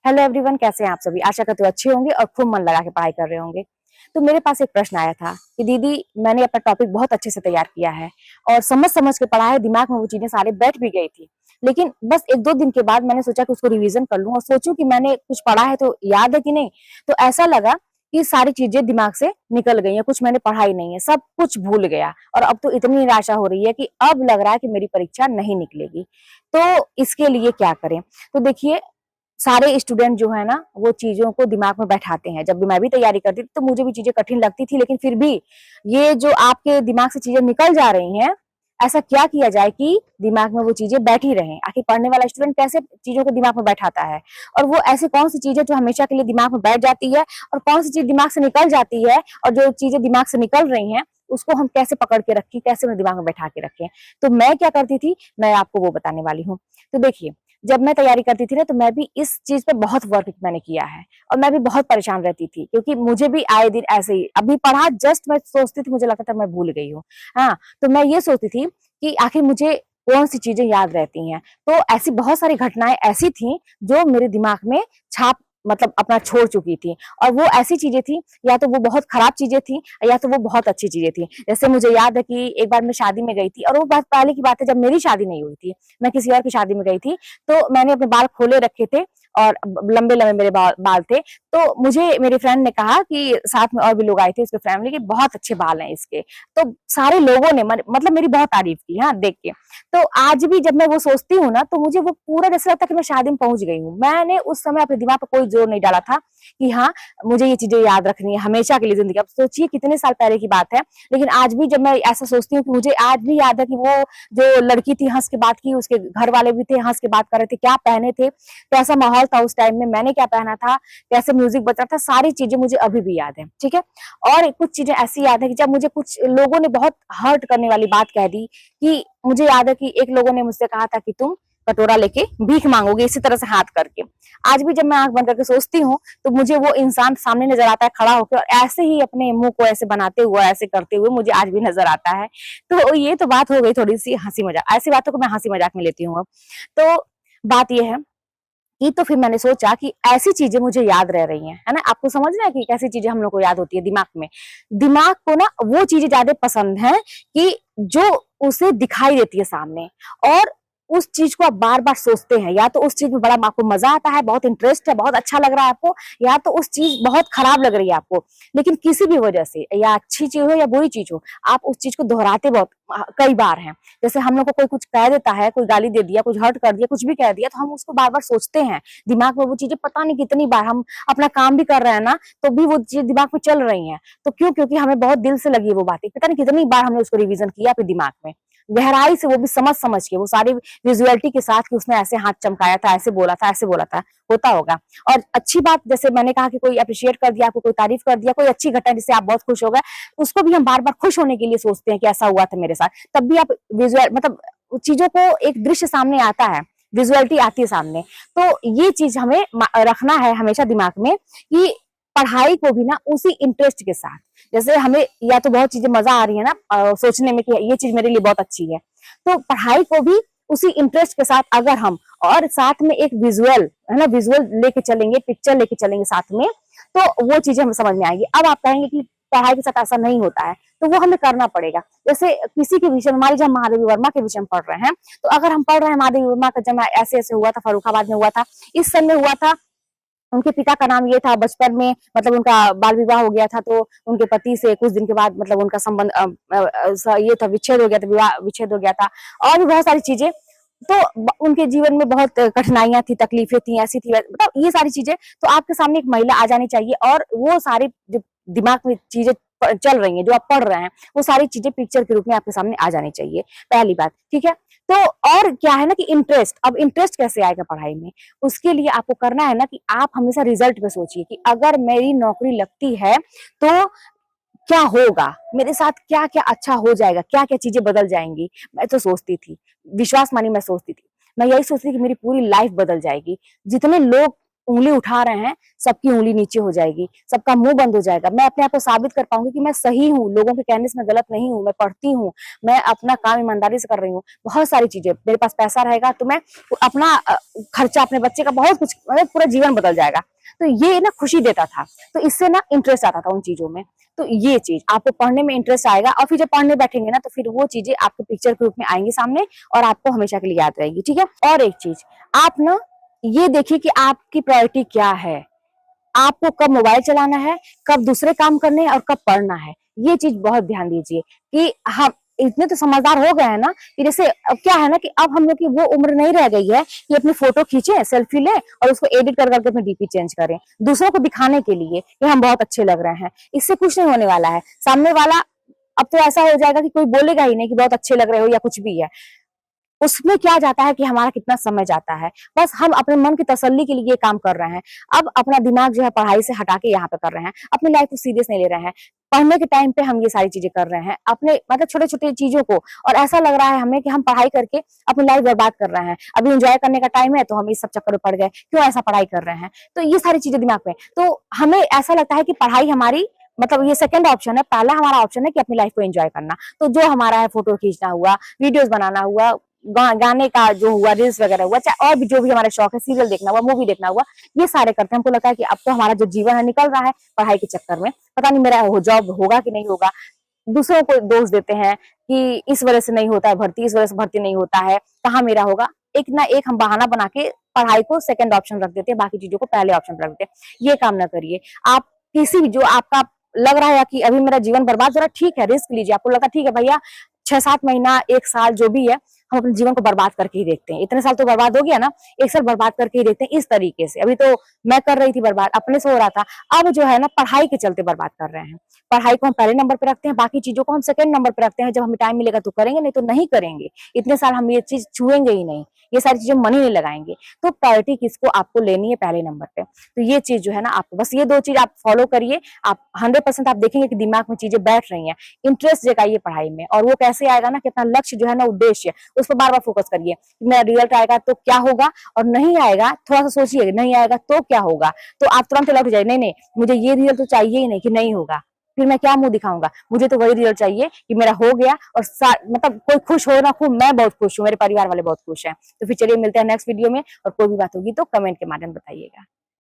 Hello everyone, कैसे हैं आप सभी। आशा करते हो अच्छे होंगे और खूब मन लगा के पढ़ाई कर रहे होंगे। तो मेरे पास एक प्रश्न आया था कि दीदी, मैंने अपना टॉपिक बहुत अच्छे से तैयार किया है और समझ समझ के पढ़ा है, दिमाग में वो चीजें सारे बैठ भी गई थी, लेकिन बस एक दो दिन के बाद मैंने सोचा कि उसको रिवीजन कर लूं और सोचूं कि मैंने कुछ पढ़ा है तो याद है कि नहीं। तो ऐसा लगा कि सारी चीजें दिमाग से निकल गई हैं, कुछ मैंने पढ़ा ही नहीं है, सब कुछ भूल गया। और अब तो इतनी निराशा हो रही है कि अब लग रहा है कि मेरी परीक्षा नहीं निकलेगी। तो इसके लिए क्या करें? तो देखिए, सारे स्टूडेंट जो है ना, वो चीजों को दिमाग में बैठाते हैं। जब भी मैं भी तैयारी करती थी तो मुझे भी चीजें कठिन लगती थी, लेकिन फिर भी ये जो आपके दिमाग से चीजें निकल जा रही हैं, ऐसा क्या किया जाए कि दिमाग में वो चीजें बैठी रहें। आखिर पढ़ने वाला स्टूडेंट कैसे चीजों को दिमाग में बैठाता है, और वो ऐसी कौन सी चीज है जो हमेशा के लिए दिमाग में बैठ जाती है, और कौन सी चीज दिमाग से निकल जाती है, और जो चीजें दिमाग से निकल रही हैं उसको हम कैसे पकड़ के रखें, कैसे उन्हें दिमाग में बैठा के रखें। तो मैं क्या करती थी, मैं आपको वो बताने वाली हूँ। तो देखिए, जब मैं तैयारी करती थी ना, तो मैं भी इस चीज पे बहुत वर्क मैंने किया है, और मैं भी बहुत परेशान रहती थी, क्योंकि मुझे भी आए दिन ऐसे ही अभी पढ़ा जस्ट मैं सोचती थी, मुझे लगता था मैं भूल गई हूँ। हाँ, तो मैं ये सोचती थी कि आखिर मुझे कौन सी चीजें याद रहती हैं। तो ऐसी बहुत सारी घटनाएं ऐसी थी जो मेरे दिमाग में छाप मतलब अपना छोड़ चुकी थी, और वो ऐसी चीजें थी, या तो वो बहुत खराब चीजें थी या तो वो बहुत अच्छी चीजें थी। जैसे मुझे याद है कि एक बार मैं शादी में गई थी, और वो बात पहले की बात है, जब मेरी शादी नहीं हुई थी, मैं किसी और की शादी में गई थी। तो मैंने अपने बाल खोले रखे थे और लंबे लंबे मेरे बाल थे। तो मुझे मेरे फ्रेंड ने कहा कि साथ में और भी लोग आए थे उसके फैमिली के, बहुत अच्छे बाल हैं इसके। तो सारे लोगों ने मतलब मेरी बहुत तारीफ की, हाँ, देख के। तो आज भी जब मैं वो सोचती हूँ ना, तो मुझे वो पूरा जैसा लगता है कि मैं शादी में पहुंच गई हूँ। मैंने उस समय अपने दिमाग पर कोई जोर नहीं डाला था कि हाँ, मुझे ये चीजें याद रखनी है हमेशा के लिए जिंदगी। अब सोचिए कितने साल पहले की बात है, लेकिन आज भी जब मैं ऐसा सोचती हूँ कि मुझे आज भी याद है कि वो जो लड़की थी हंस के बात की, उसके घर वाले भी थे हंस के बात कर रहे थे, क्या पहने थे, कैसा माहौल था उस टाइम में, मैंने क्या पहना था, कैसे म्यूजिक बज रहा था, सारी चीजें मुझे अभी भी याद है। ठीक है। और कुछ चीजें ऐसी याद है कि जब मुझे कुछ लोगों ने बहुत हर्ट करने वाली बात कह दी, कि मुझे याद है कि एक लोगों ने मुझसे कहा था कि तुम कटोरा लेके भीख मांगोगे, इसी तरह से हाथ करके। आज भी जब मैं आंख बंद करके सोचती हूँ, तो मुझे वो इंसान सामने नजर आता है खड़ा होकर, और ऐसे ही अपने मुंह को ऐसे बनाते हुए, ऐसे करते हुए मुझे आज भी नजर आता है। तो ये तो बात हो गई थोड़ी सी हंसी मजाक, ऐसी बातों को मैं हंसी मजाक में लेती हूँ अब। तो बात ये है कि तो फिर मैंने सोचा कि ऐसी चीजें मुझे याद रह रही हैं, है ना। आपको समझ रहा है कि कैसी चीजें हम लोग को याद होती है दिमाग में। दिमाग को ना वो चीजें ज्यादा पसंद है कि जो उसे दिखाई देती है सामने, और उस चीज को आप बार बार सोचते हैं। या तो उस चीज में बड़ा आपको मजा आता है, बहुत इंटरेस्ट है, बहुत अच्छा लग रहा है आपको, या तो उस चीज बहुत खराब लग रही है आपको। लेकिन किसी भी वजह से, या अच्छी चीज हो या बुरी चीज हो, आप उस चीज को दोहराते बहुत कई बार हैं। जैसे हम लोग को कोई कुछ कह देता है, कोई गाली दे दिया, कुछ हर्ट कर दिया, कुछ भी कह दिया, तो हम उसको बार बार सोचते हैं। दिमाग में वो चीजें पता नहीं कितनी बार, हम अपना काम भी कर रहे हैं ना, तो भी वो चीज दिमाग में चल रही है। तो क्यों? क्योंकि हमें बहुत दिल से लगी है वो बातें, पता नहीं कितनी बार हमने उसको रिवीजन किया अपने दिमाग में, गहराई से, वो भी समझ समझ के, वो सारी विजुअलिटी के साथ कि उसने ऐसे हाथ चमकाया था, ऐसे बोला था, ऐसे बोला था, होता होगा। और अच्छी बात, जैसे मैंने कहा कि कोई अप्रिशिएट कर दिया, आपको कोई तारीफ कर दिया, कोई अच्छी घटना जिससे आप बहुत खुश हो गए, उसको भी हम बार बार खुश होने के लिए सोचते हैं कि ऐसा हुआ था मेरे साथ। तब भी आप विजुअल मतलब चीजों को, एक दृश्य सामने आता है, विजुअलिटी आती है सामने। तो ये चीज हमें रखना है हमेशा दिमाग में, कि पढ़ाई को भी ना उसी इंटरेस्ट के साथ, जैसे हमें या तो बहुत चीजें मजा आ रही है ना सोचने में कि ये चीज मेरे लिए बहुत अच्छी है, तो पढ़ाई को भी उसी इंटरेस्ट के साथ अगर हम, और साथ में एक विजुअल, है ना, विजुअल लेके चलेंगे, पिक्चर लेके चलेंगे साथ में, तो वो चीजें हमें समझ में आएंगी। अब आप कहेंगे कि पढ़ाई के साथ ऐसा नहीं होता है, तो वो हमें करना पड़ेगा। जैसे किसी के विषय में, मान लीजिए हम महादेवी वर्मा के विषय में पढ़ रहे हैं, तो अगर हम पढ़ रहे हैं महादेवी वर्मा का जन्म ऐसे ऐसे हुआ था, फर्रुखाबाद में हुआ था, इस सन में हुआ था, उनके पिता का नाम ये था, बचपन में मतलब उनका बाल विवाह हो गया था, तो उनके पति से कुछ दिन के बाद मतलब उनका संबंध ये था, विच्छेद हो गया था, विवाह विच्छेद हो गया था, और भी बहुत सारी चीजें। तो उनके जीवन में बहुत कठिनाइयां थी, तकलीफें थी, ऐसी थी, मतलब ये सारी चीजें। तो आपके सामने एक महिला आ जानी चाहिए, और वो सारी जो दिमाग में चीजें चल रही हैं, जो आप पढ़ रहे हैं, वो सारी चीजें पिक्चर के रूप में आपके सामने आ जानी चाहिए, पहली बात। ठीक है। तो और क्या है ना कि इंटरेस्ट, अब इंटरेस्ट कैसे आएगा पढ़ाई में? उसके लिए आपको करना है ना कि आप हमेशा रिजल्ट पे सोचिए कि अगर मेरी नौकरी लगती है तो क्या होगा मेरे साथ, क्या क्या अच्छा हो जाएगा, क्या क्या चीजें बदल जाएंगी। मैं तो सोचती थी, विश्वास मानी, मैं सोचती थी, मैं यही सोचती थी कि मेरी पूरी लाइफ बदल जाएगी। जितने लोग उंगली उठा रहे हैं, सबकी उंगली नीचे हो जाएगी, सबका मुंह बंद हो जाएगा। मैं अपने आप को साबित कर पाऊंगी कि मैं सही हूँ, लोगों के कहने से मैं गलत नहीं हूँ, मैं पढ़ती हूँ, मैं अपना काम ईमानदारी से कर रही हूँ। बहुत सारी चीजें, मेरे पास पैसा रहेगा तो मैं अपना खर्चा, अपने बच्चे का बहुत कुछ, मतलब पूरा जीवन बदल जाएगा। तो ये ना खुशी देता था, तो इससे ना इंटरेस्ट आता था उन चीजों में। तो ये चीज आपको पढ़ने में इंटरेस्ट आएगा, और फिर जब पढ़ने बैठेंगे ना तो फिर वो चीजें आपके पिक्चर के रूप में आएंगी सामने, और आपको हमेशा के लिए याद रहेगी। ठीक है। और एक चीज, आप ना ये देखिए कि आपकी प्रायोरिटी क्या है। आपको कब मोबाइल चलाना है, कब दूसरे काम करने हैं, और कब पढ़ना है। ये चीज बहुत ध्यान दीजिए कि हम इतने तो समझदार हो गए हैं ना कि जैसे अब क्या है ना कि अब हम लोग की वो उम्र नहीं रह गई है कि अपनी फोटो खींचे, सेल्फी ले और उसको एडिट कर करके अपनी डीपी चेंज करें दूसरों को दिखाने के लिए कि हम बहुत अच्छे लग रहे हैं। इससे कुछ नहीं होने वाला है। सामने वाला अब तो ऐसा हो जाएगा कि कोई बोलेगा ही नहीं कि बहुत अच्छे लग रहे हो या कुछ भी है। उसमें क्या जाता है कि हमारा कितना समय जाता है। बस हम अपने मन की तसल्ली के लिए ये काम कर रहे हैं। अब अपना दिमाग जो है पढ़ाई से हटा के यहाँ पे कर रहे हैं, अपनी लाइफ को सीरियस नहीं ले रहे हैं। पढ़ने के टाइम पे हम ये सारी चीजें कर रहे हैं, अपने मतलब छोटे छोटे चीजों को, और ऐसा लग रहा है हमें कि हम पढ़ाई करके अपनी लाइफ बर्बाद कर रहे हैं। अभी एंजॉय करने का टाइम है तो हम इस सब चक्कर में पड़ गए, क्यों ऐसा पढ़ाई कर रहे हैं। तो ये सारी चीजें दिमाग में, तो हमें ऐसा लगता है कि पढ़ाई हमारी मतलब ये सेकंड ऑप्शन है। पहला हमारा ऑप्शन है कि अपनी लाइफ को एंजॉय करना। तो जो हमारा है, फोटो खींचना हुआ, वीडियोस बनाना हुआ, गाने का जो हुआ, रील्स वगैरह हुआ, चाहे और भी जो भी हमारे शौक है, सीरियल देखना हुआ, मूवी देखना हुआ, ये सारे करते हैं। हमको लगता है कि अब तो हमारा जो जीवन है निकल रहा है पढ़ाई के चक्कर में, पता नहीं मेरा जॉब होगा कि नहीं होगा। दूसरों को दोष देते हैं कि इस वजह से नहीं होता है भर्ती, इस वजह से भर्ती नहीं होता है, कहाँ मेरा होगा। एक ना एक हम बहाना बना के पढ़ाई को सेकंड ऑप्शन रख देते हैं, बाकी चीजों को पहले ऑप्शन रख देते हैं। ये काम ना करिए। आप किसी भी, जो आपका लग रहा है कि अभी मेरा जीवन बर्बाद हो रहा है, ठीक है, रिस्क लीजिए। आपको लगा ठीक है भैया 6-7 महीना, 1 साल जो भी है, हम अपने जीवन को बर्बाद करके ही देखते हैं। इतने साल तो बर्बाद हो गया ना, 1 साल बर्बाद करके ही देखते हैं। इस तरीके से अभी तो मैं कर रही थी बर्बाद, अपने से हो रहा था। अब जो है ना पढ़ाई के चलते बर्बाद कर रहे हैं। पढ़ाई को हम पहले नंबर पे रखते हैं, बाकी चीजों को हम सेकंड नंबर पे रखते हैं। जब हमें टाइम मिलेगा तो करेंगे, नहीं तो नहीं करेंगे। इतने साल हम ये चीज छुएंगे ही नहीं, ये सारी चीजें मन ही नहीं लगाएंगे। तो प्रायोरिटी किसको आपको लेनी है पहले नंबर पे। तो ये चीज जो है ना, आपको बस ये 2 चीज आप फॉलो करिए। आप 100% आप देखेंगे कि दिमाग में चीजें बैठ रही हैं। इंटरेस्ट जगाइए पढ़ाई में, और वो कैसे आएगा ना कि अपना लक्ष्य जो है ना, उद्देश्य, उस पर बार बार फोकस करिए। मेरा रिजल्ट आएगा तो क्या होगा, और नहीं आएगा थोड़ा सा सोचिए, नहीं आएगा तो क्या होगा। तो आप तुरंत लौट जाइए, नहीं नहीं मुझे ये रिजल्ट तो चाहिए ही नहीं कि नहीं होगा, फिर मैं क्या मुंह दिखाऊंगा। मुझे तो वही रिजल्ट चाहिए कि मेरा हो गया, और मतलब कोई खुश हो ना खूब, मैं बहुत खुश हूँ, मेरे परिवार वाले बहुत खुश हैं। तो फिर चलिए मिलते हैं नेक्स्ट वीडियो में, और कोई भी बात होगी तो कमेंट के माध्यम बताइएगा।